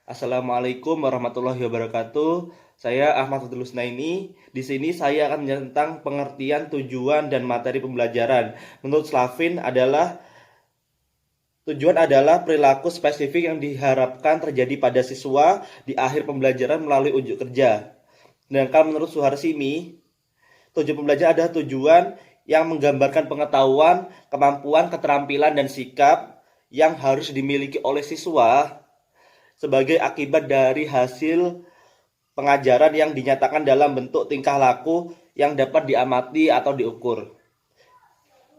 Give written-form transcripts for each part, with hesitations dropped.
Assalamualaikum warahmatullahi wabarakatuh. Saya Ahmad Fathul Husnaini. Di sini saya akan menjelaskan tentang pengertian, tujuan, dan materi pembelajaran. Menurut Slavin tujuan adalah perilaku spesifik yang diharapkan terjadi pada siswa di akhir pembelajaran melalui unjuk kerja. Sedangkan menurut Suharsini, tujuan pembelajaran adalah tujuan yang menggambarkan pengetahuan, kemampuan, keterampilan, dan sikap yang harus dimiliki oleh siswa sebagai akibat dari hasil pengajaran yang dinyatakan dalam bentuk tingkah laku yang dapat diamati atau diukur.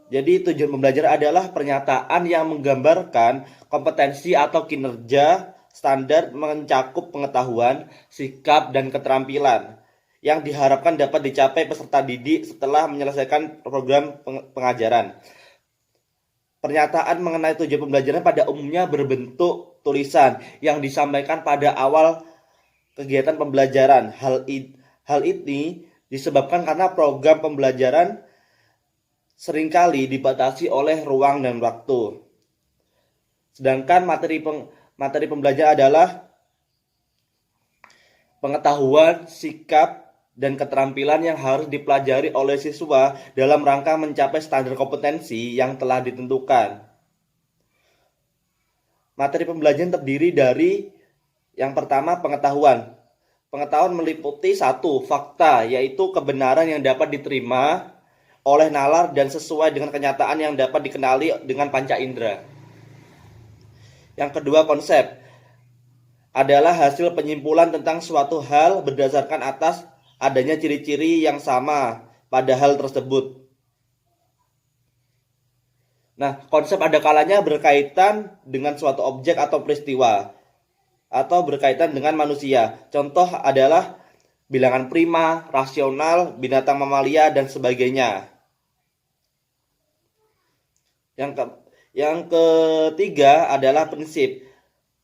Jadi tujuan pembelajaran adalah pernyataan yang menggambarkan kompetensi atau kinerja standar mencakup pengetahuan, sikap, dan keterampilan yang diharapkan dapat dicapai peserta didik setelah menyelesaikan program pengajaran. Pernyataan mengenai tujuan pembelajaran pada umumnya berbentuk tulisan yang disampaikan pada awal kegiatan pembelajaran. Hal ini disebabkan karena program pembelajaran seringkali dibatasi oleh ruang dan waktu. Sedangkan materi pembelajaran adalah pengetahuan, sikap, dan keterampilan yang harus dipelajari oleh siswa dalam rangka mencapai standar kompetensi yang telah ditentukan. Materi pembelajaran terdiri dari yang pertama, pengetahuan. Pengetahuan meliputi satu, fakta, yaitu kebenaran yang dapat diterima oleh nalar dan sesuai dengan kenyataan yang dapat dikenali dengan panca indera. Yang kedua, konsep adalah hasil penyimpulan tentang suatu hal berdasarkan atas adanya ciri-ciri yang sama pada hal tersebut. Nah, konsep ada kalanya berkaitan dengan suatu objek atau peristiwa atau berkaitan dengan manusia. Contoh adalah bilangan prima, rasional, binatang mamalia, dan sebagainya. Yang ketiga adalah prinsip.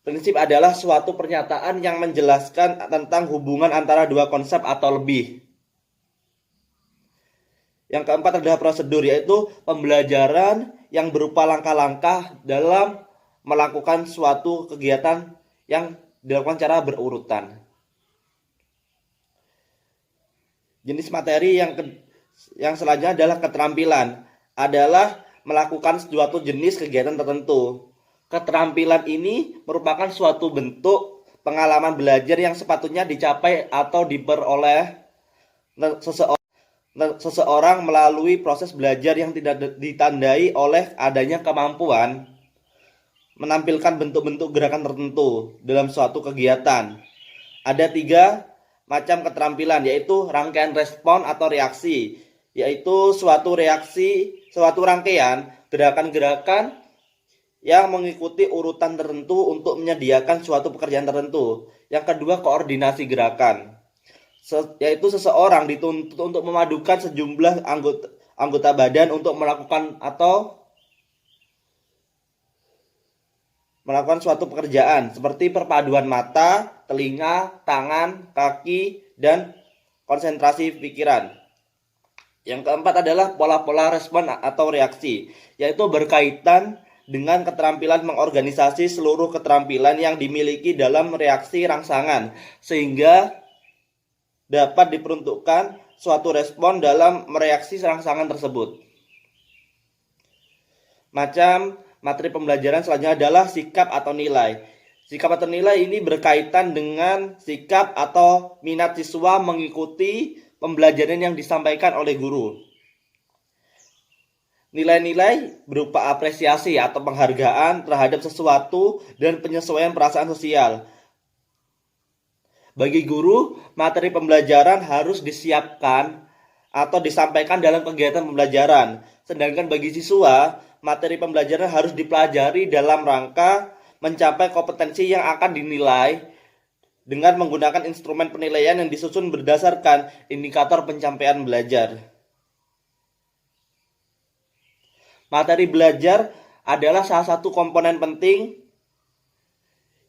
Prinsip adalah suatu pernyataan yang menjelaskan tentang hubungan antara dua konsep atau lebih. Yang keempat adalah prosedur, yaitu pembelajaran yang berupa langkah-langkah dalam melakukan suatu kegiatan yang dilakukan secara berurutan. Jenis materi yang selanjutnya adalah keterampilan, adalah melakukan suatu jenis kegiatan tertentu. Keterampilan ini merupakan suatu bentuk pengalaman belajar yang sepatutnya dicapai atau diperoleh seseorang melalui proses belajar yang tidak ditandai oleh adanya kemampuan menampilkan bentuk-bentuk gerakan tertentu dalam suatu kegiatan. Ada 3 macam keterampilan, yaitu rangkaian respon atau reaksi, yaitu suatu rangkaian gerakan-gerakan yang mengikuti urutan tertentu untuk menyediakan suatu pekerjaan tertentu. Yang kedua, koordinasi gerakan, yaitu seseorang dituntut untuk memadukan sejumlah anggota badan untuk melakukan suatu pekerjaan seperti perpaduan mata, telinga, tangan, kaki, dan konsentrasi pikiran. Yang keempat adalah pola-pola respon atau reaksi, yaitu berkaitan dengan keterampilan mengorganisasi seluruh keterampilan yang dimiliki dalam reaksi rangsangan, sehingga dapat diperuntukkan suatu respon dalam mereaksi rangsangan tersebut. Macam materi pembelajaran selanjutnya adalah sikap atau nilai. Sikap atau nilai ini berkaitan dengan sikap atau minat siswa mengikuti pembelajaran yang disampaikan oleh guru. Nilai-nilai berupa apresiasi atau penghargaan terhadap sesuatu dan penyesuaian perasaan sosial. Bagi guru, materi pembelajaran harus disiapkan atau disampaikan dalam kegiatan pembelajaran. Sedangkan bagi siswa, materi pembelajaran harus dipelajari dalam rangka mencapai kompetensi yang akan dinilai dengan menggunakan instrumen penilaian yang disusun berdasarkan indikator pencapaian belajar. Materi belajar adalah salah satu komponen penting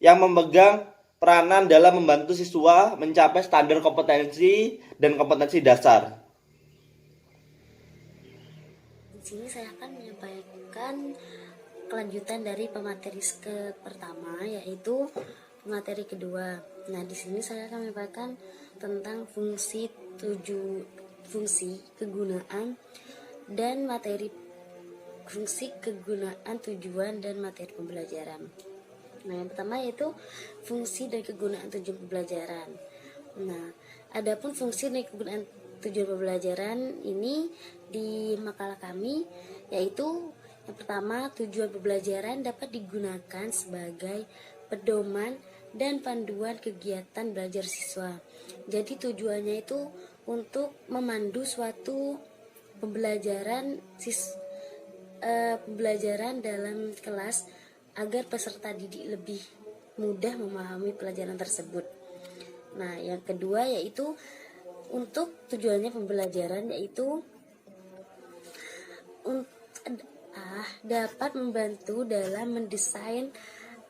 yang memegang peranan dalam membantu siswa mencapai standar kompetensi dan kompetensi dasar. Di sini saya akan menyampaikan kelanjutan dari pemateri pertama, yaitu materi kedua. Nah, di sini saya akan menyampaikan tentang fungsi kegunaan dan materi fungsi kegunaan tujuan dan materi pembelajaran. Nah, yang pertama yaitu fungsi dan kegunaan tujuan pembelajaran. Nah, adapun fungsi dan kegunaan tujuan pembelajaran ini di makalah kami yaitu yang pertama, tujuan pembelajaran dapat digunakan sebagai pedoman dan panduan kegiatan belajar siswa. Jadi tujuannya itu untuk memandu suatu pembelajaran dalam kelas agar peserta didik lebih mudah memahami pelajaran tersebut. Nah, yang kedua yaitu untuk tujuannya pembelajaran yaitu dapat membantu dalam mendesain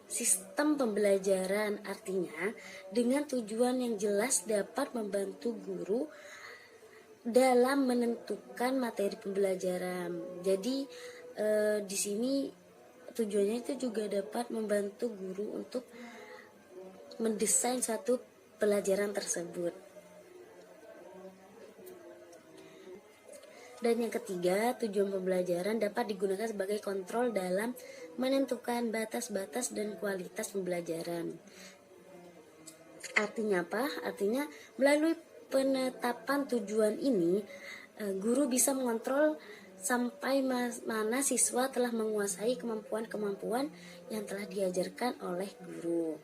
sistem pembelajaran. Artinya, dengan tujuan yang jelas dapat membantu guru dalam menentukan materi pembelajaran. Jadi di sini tujuannya itu juga dapat membantu guru untuk mendesain suatu pelajaran tersebut. Dan yang ketiga, tujuan pembelajaran dapat digunakan sebagai kontrol dalam menentukan batas-batas dan kualitas pembelajaran. Artinya apa? Artinya melalui penetapan tujuan ini, guru bisa mengontrol sampai mana siswa telah menguasai kemampuan-kemampuan yang telah diajarkan oleh guru.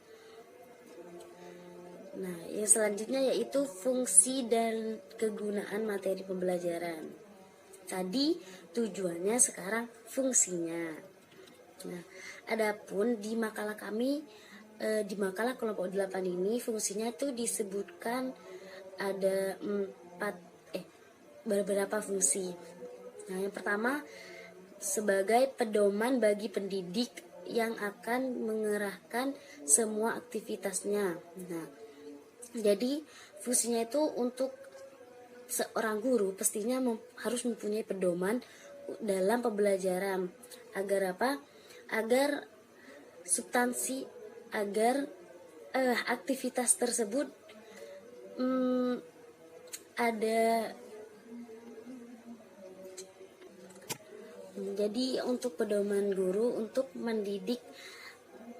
Nah, yang selanjutnya yaitu fungsi dan kegunaan materi pembelajaran. Tadi tujuannya, sekarang fungsinya. Nah, adapun di makalah kami, di makalah kelompok 8 ini fungsinya itu disebutkan ada beberapa fungsi. Nah, yang pertama sebagai pedoman bagi pendidik yang akan mengerahkan semua aktivitasnya. Nah, jadi fungsinya itu untuk seorang guru pastinya harus mempunyai pedoman dalam pembelajaran agar apa? Agar substansi, agar aktivitas tersebut ada. Jadi untuk pedoman guru untuk mendidik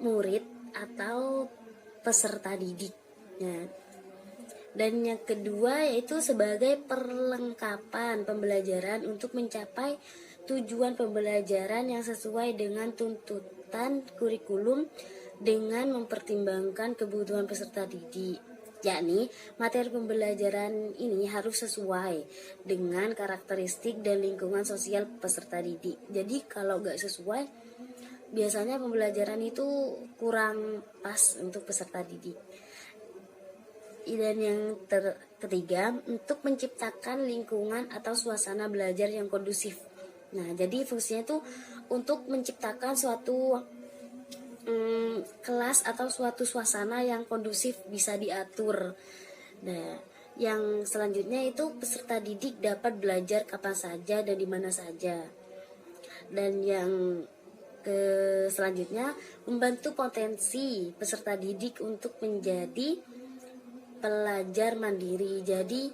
murid atau peserta didik. Dan yang kedua yaitu sebagai perlengkapan pembelajaran untuk mencapai tujuan pembelajaran yang sesuai dengan tuntutan kurikulum dengan mempertimbangkan kebutuhan peserta didik. Yakni materi pembelajaran ini harus sesuai dengan karakteristik dan lingkungan sosial peserta didik. Jadi kalau gak sesuai, biasanya pembelajaran itu kurang pas untuk peserta didik. Dan yang ketiga, untuk menciptakan lingkungan atau suasana belajar yang kondusif. Nah, jadi fungsinya itu untuk menciptakan suatu kelas atau suatu suasana yang kondusif, bisa diatur. Nah, yang selanjutnya itu peserta didik dapat belajar kapan saja dan di mana saja. Dan yang selanjutnya membantu potensi peserta didik untuk menjadi pelajar mandiri. Jadi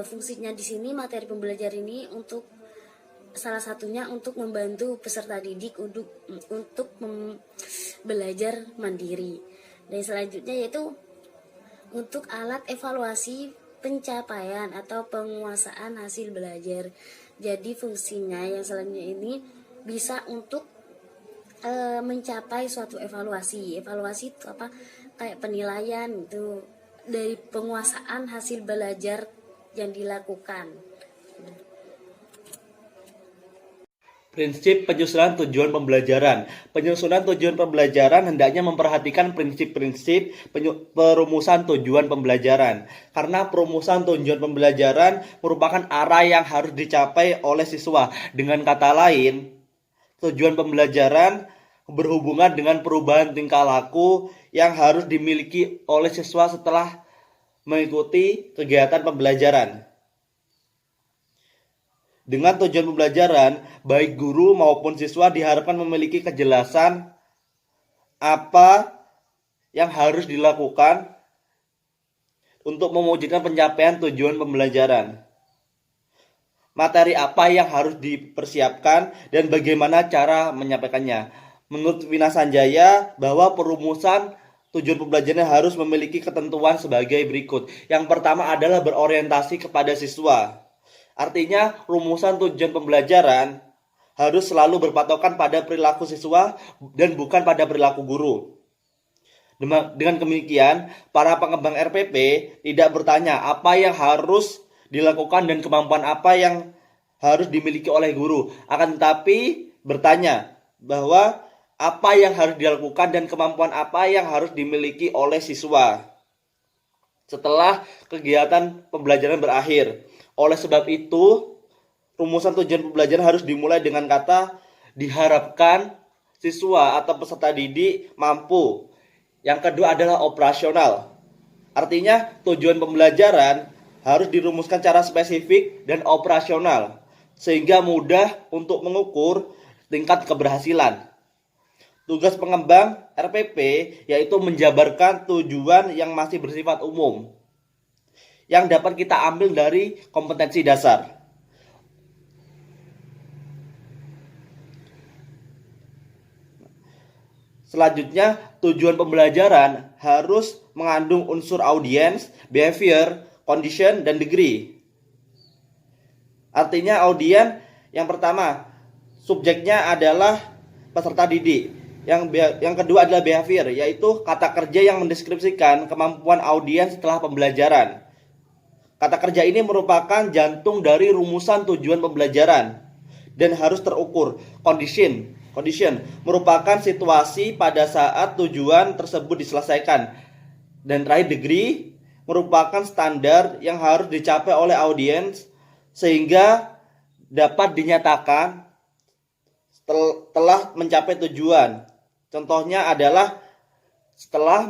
fungsinya di sini materi pembelajaran ini untuk salah satunya untuk membantu peserta didik untuk belajar mandiri. Dan selanjutnya yaitu untuk alat evaluasi pencapaian atau penguasaan hasil belajar. Jadi fungsinya yang selanjutnya ini bisa untuk mencapai suatu evaluasi. Evaluasi itu apa? Kayak penilaian itu dari penguasaan hasil belajar yang dilakukan. Prinsip penyusunan tujuan pembelajaran. Penyusunan tujuan pembelajaran hendaknya memperhatikan prinsip-prinsip perumusan tujuan pembelajaran. Karena perumusan tujuan pembelajaran merupakan arah yang harus dicapai oleh siswa. Dengan kata lain, tujuan pembelajaran berhubungan dengan perubahan tingkah laku yang harus dimiliki oleh siswa setelah mengikuti kegiatan pembelajaran. Dengan tujuan pembelajaran, baik guru maupun siswa diharapkan memiliki kejelasan apa yang harus dilakukan untuk mewujudkan pencapaian tujuan pembelajaran. Materi apa yang harus dipersiapkan dan bagaimana cara menyampaikannya. Menurut Vina Sanjaya, bahwa perumusan tujuan pembelajaran harus memiliki ketentuan sebagai berikut. Yang pertama adalah berorientasi kepada siswa. Artinya, rumusan tujuan pembelajaran harus selalu berpatokan pada perilaku siswa dan bukan pada perilaku guru. Dengan demikian, para pengembang RPP tidak bertanya apa yang harus dilakukan dan kemampuan apa yang harus dimiliki oleh guru, akan tetapi bertanya bahwa apa yang harus dilakukan dan kemampuan apa yang harus dimiliki oleh siswa setelah kegiatan pembelajaran berakhir. Oleh sebab itu, rumusan tujuan pembelajaran harus dimulai dengan kata diharapkan siswa atau peserta didik mampu. Yang kedua adalah operasional. Artinya tujuan pembelajaran harus dirumuskan secara spesifik dan operasional sehingga mudah untuk mengukur tingkat keberhasilan. Tugas pengembang RPP yaitu menjabarkan tujuan yang masih bersifat umum yang dapat kita ambil dari kompetensi dasar. Selanjutnya, tujuan pembelajaran harus mengandung unsur audience, behavior, condition, dan degree. Artinya audiens yang pertama, subjeknya adalah peserta didik. Yang kedua adalah behavior, yaitu kata kerja yang mendeskripsikan kemampuan audiens setelah pembelajaran. Kata kerja ini merupakan jantung dari rumusan tujuan pembelajaran dan harus terukur. Condition merupakan situasi pada saat tujuan tersebut diselesaikan. Dan terakhir, degree merupakan standar yang harus dicapai oleh audiens sehingga dapat dinyatakan telah mencapai tujuan. Contohnya adalah setelah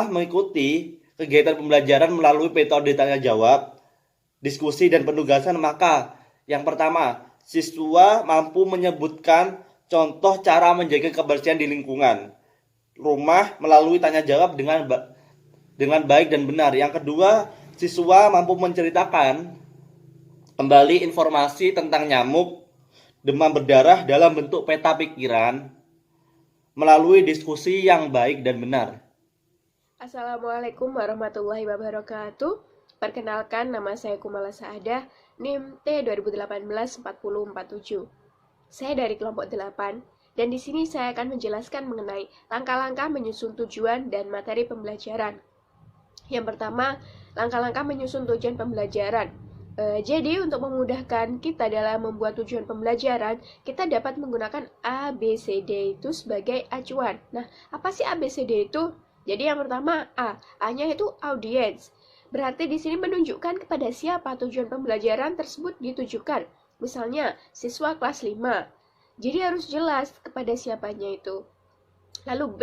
mengikuti kegiatan pembelajaran melalui metode tanya jawab, diskusi, dan penugasan, maka yang pertama, siswa mampu menyebutkan contoh cara menjaga kebersihan di lingkungan rumah melalui tanya jawab dengan baik dan benar. Yang kedua, siswa mampu menceritakan kembali informasi tentang nyamuk demam berdarah dalam bentuk peta pikiran melalui diskusi yang baik dan benar. Assalamualaikum warahmatullahi wabarakatuh. Perkenalkan, nama saya Kumala Saadah, NIM T2018-4047. Saya dari kelompok 8, dan di sini saya akan menjelaskan mengenai langkah-langkah menyusun tujuan dan materi pembelajaran. Yang pertama, langkah-langkah menyusun tujuan pembelajaran. Jadi, untuk memudahkan kita dalam membuat tujuan pembelajaran, kita dapat menggunakan A, B, C, D itu sebagai acuan. Nah, apa sih A, B, C, D itu? Jadi yang pertama A, A-nya itu audience. Berarti di sini menunjukkan kepada siapa tujuan pembelajaran tersebut ditujukan. Misalnya, siswa kelas 5. Jadi harus jelas kepada siapanya itu. Lalu B,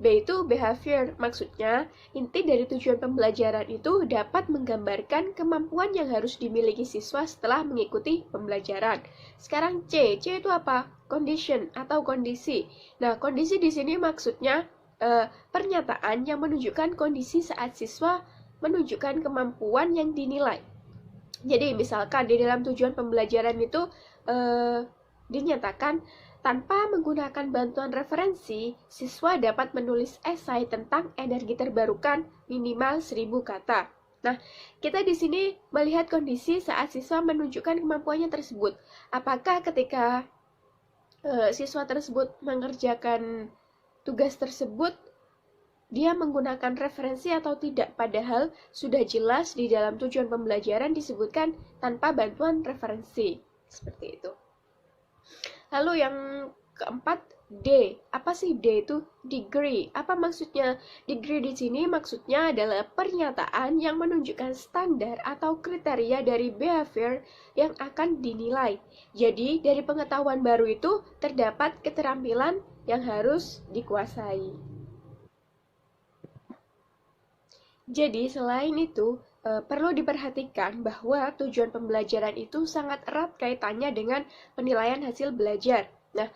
B itu behavior, maksudnya inti dari tujuan pembelajaran itu dapat menggambarkan kemampuan yang harus dimiliki siswa setelah mengikuti pembelajaran. Sekarang C, C itu apa? Condition atau kondisi. Nah, kondisi di sini maksudnya pernyataan yang menunjukkan kondisi saat siswa menunjukkan kemampuan yang dinilai. Jadi misalkan di dalam tujuan pembelajaran itu dinyatakan tanpa menggunakan bantuan referensi, siswa dapat menulis esai tentang energi terbarukan minimal 1000 kata. Nah, kita di sini melihat kondisi saat siswa menunjukkan kemampuannya tersebut. Apakah ketika siswa tersebut mengerjakan tugas tersebut, dia menggunakan referensi atau tidak? Padahal sudah jelas di dalam tujuan pembelajaran disebutkan tanpa bantuan referensi. Seperti itu. Lalu yang keempat, D. Apa sih D itu? Degree. Apa maksudnya? Degree di sini maksudnya adalah pernyataan yang menunjukkan standar atau kriteria dari behavior yang akan dinilai. Jadi, dari pengetahuan baru itu terdapat keterampilan yang harus dikuasai. Jadi, selain itu, perlu diperhatikan bahwa tujuan pembelajaran itu sangat erat kaitannya dengan penilaian hasil belajar. Nah,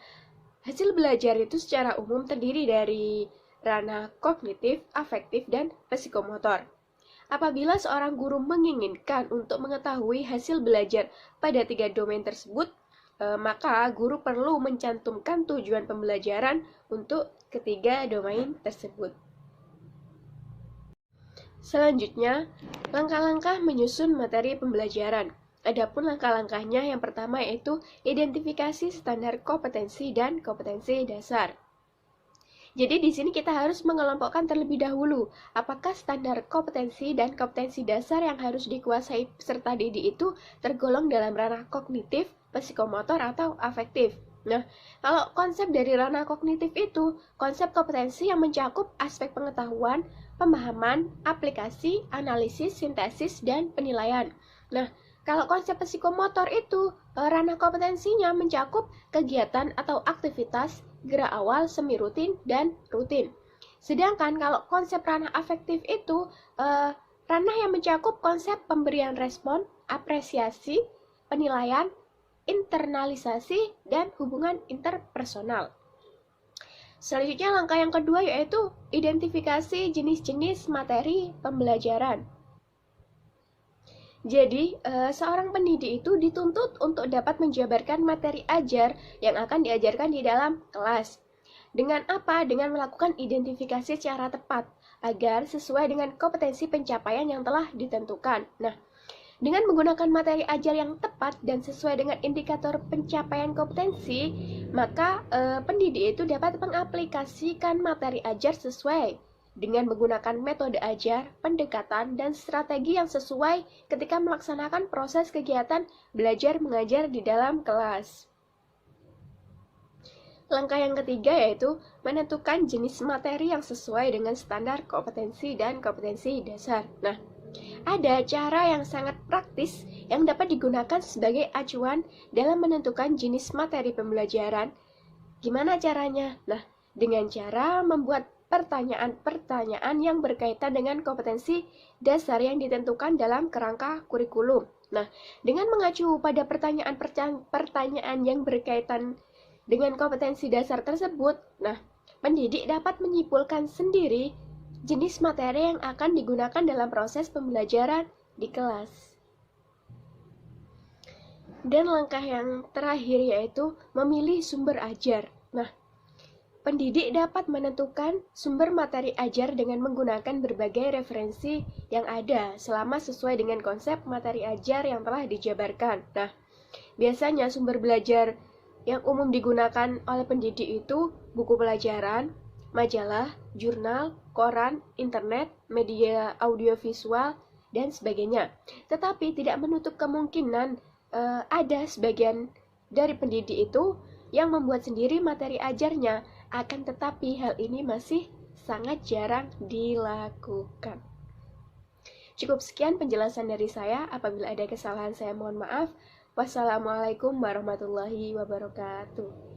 hasil belajar itu secara umum terdiri dari ranah kognitif, afektif, dan psikomotor. Apabila seorang guru menginginkan untuk mengetahui hasil belajar pada 3 domain tersebut, maka guru perlu mencantumkan tujuan pembelajaran untuk ketiga domain tersebut. Selanjutnya, langkah-langkah menyusun materi pembelajaran. Adapun langkah-langkahnya yang pertama yaitu identifikasi standar kompetensi dan kompetensi dasar. Jadi di sini kita harus mengelompokkan terlebih dahulu apakah standar kompetensi dan kompetensi dasar yang harus dikuasai peserta didik itu tergolong dalam ranah kognitif, psikomotor, atau afektif. Nah, kalau konsep dari ranah kognitif itu konsep kompetensi yang mencakup aspek pengetahuan, pemahaman, aplikasi, analisis, sintesis, dan penilaian. Nah, kalau konsep psikomotor itu ranah kompetensinya mencakup kegiatan atau aktivitas, gerak awal, semi rutin, dan rutin. Sedangkan kalau konsep ranah afektif itu ranah yang mencakup konsep pemberian respon, apresiasi, penilaian, internalisasi, dan hubungan interpersonal. Selanjutnya langkah yang kedua yaitu identifikasi jenis-jenis materi pembelajaran. Jadi, seorang pendidik itu dituntut untuk dapat menjabarkan materi ajar yang akan diajarkan di dalam kelas. Dengan apa? Dengan melakukan identifikasi secara tepat, agar sesuai dengan kompetensi pencapaian yang telah ditentukan. Nah, dengan menggunakan materi ajar yang tepat dan sesuai dengan indikator pencapaian kompetensi, maka pendidik itu dapat mengaplikasikan materi ajar sesuai dengan menggunakan metode ajar, pendekatan, dan strategi yang sesuai ketika melaksanakan proses kegiatan belajar mengajar di dalam kelas. Langkah yang ketiga yaitu menentukan jenis materi yang sesuai dengan standar kompetensi dan kompetensi dasar. Nah, ada cara yang sangat praktis yang dapat digunakan sebagai acuan dalam menentukan jenis materi pembelajaran. Gimana caranya? Nah, dengan cara membuat pertanyaan-pertanyaan yang berkaitan dengan kompetensi dasar yang ditentukan dalam kerangka kurikulum. Nah, dengan mengacu pada pertanyaan-pertanyaan yang berkaitan dengan kompetensi dasar tersebut, nah, pendidik dapat menyimpulkan sendiri jenis materi yang akan digunakan dalam proses pembelajaran di kelas. Dan langkah yang terakhir yaitu memilih sumber ajar. Nah, pendidik dapat menentukan sumber materi ajar dengan menggunakan berbagai referensi yang ada selama sesuai dengan konsep materi ajar yang telah dijabarkan. Nah, biasanya sumber belajar yang umum digunakan oleh pendidik itu buku pelajaran, majalah, jurnal, koran, internet, media audiovisual, dan sebagainya. Tetapi tidak menutup kemungkinan ada sebagian dari pendidik itu yang membuat sendiri materi ajarnya, akan tetapi hal ini masih sangat jarang dilakukan. Cukup sekian penjelasan dari saya. Apabila ada kesalahan saya mohon maaf. Wassalamualaikum warahmatullahi wabarakatuh.